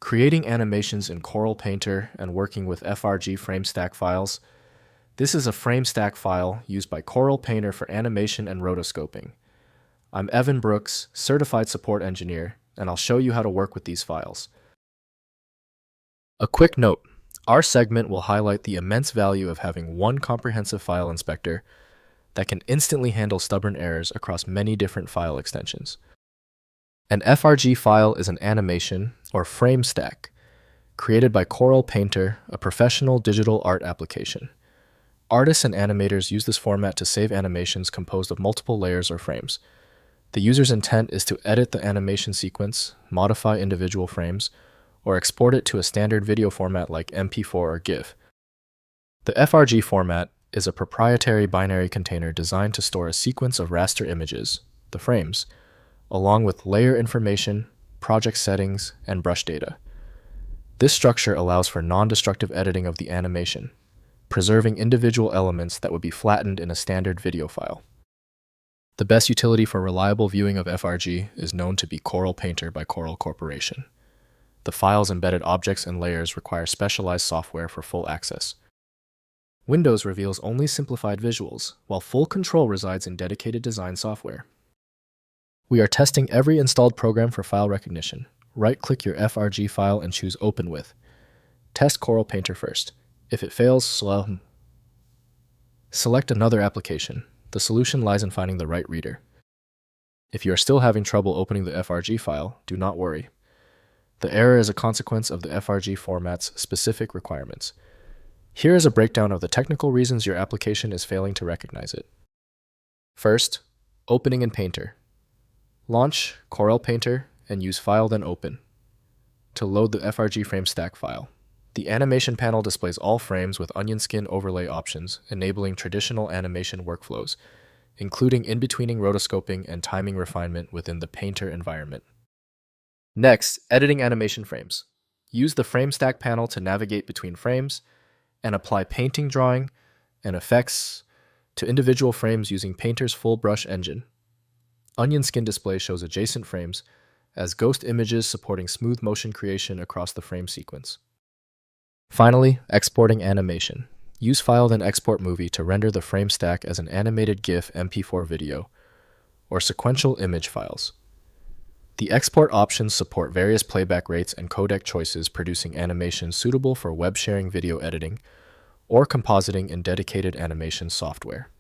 creating animations in Corel Painter and working with FRG frame stack files. This is a frame stack file used by Corel Painter for animation and rotoscoping. I'm Evan Brooks, Certified Support Engineer, and I'll show you how to work with these files. A quick note, our segment will highlight the immense value of having one comprehensive file inspector that can instantly handle stubborn errors across many different file extensions. An FRG file is an animation, or frame stack, created by Corel Painter, a professional digital art application. Artists and animators use this format to save animations composed of multiple layers or frames. The user's intent is to edit the animation sequence, modify individual frames, or export it to a standard video format like MP4 or GIF. The FRG format is a proprietary binary container designed to store a sequence of raster images, the frames, along with layer information, project settings, and brush data. This structure allows for non-destructive editing of the animation, preserving individual elements that would be flattened in a standard video file. The best utility for reliable viewing of FRG is known to be Corel Painter by Corel Corporation. The file's embedded objects and layers require specialized software for full access. Windows reveals only simplified visuals, while full control resides in dedicated design software. We are testing every installed program for file recognition. Right-click your FRG file and choose Open With. Test Corel Painter first. If it fails, select another application. The solution lies in finding the right reader. If you are still having trouble opening the FRG file, do not worry. The error is a consequence of the FRG format's specific requirements. Here is a breakdown of the technical reasons your application is failing to recognize it. First, opening in Painter. Launch Corel Painter and use File then Open to load the FRG frame stack file. The animation panel displays all frames with onion skin overlay options, enabling traditional animation workflows, including in-betweening rotoscoping and timing refinement within the Painter environment. Next, editing animation frames. Use the frame stack panel to navigate between frames and apply painting drawing and effects to individual frames using Painter's full brush engine. Onion skin display shows adjacent frames as ghost images supporting smooth motion creation across the frame sequence. Finally, exporting animation. Use File then Export Movie to render the frame stack as an animated GIF MP4 video or sequential image files. The export options support various playback rates and codec choices, producing animations suitable for web sharing video editing or compositing in dedicated animation software.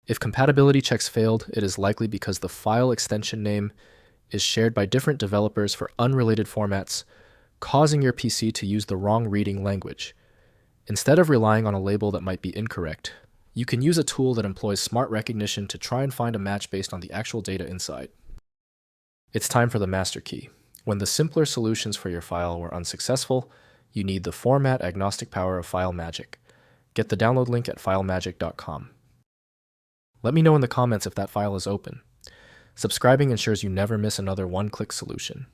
If compatibility checks failed, it is likely because the file extension name is shared by different developers for unrelated formats, causing your PC to use the wrong reading language. Instead of relying on a label that might be incorrect, you can use a tool that employs smart recognition to try and find a match based on the actual data inside. It's time for the master key. When the simpler solutions for your file were unsuccessful, you need the format-agnostic power of FileMagick. Get the download link at filemagick.com. Let me know in the comments if that file is open. Subscribing ensures you never miss another one-click solution.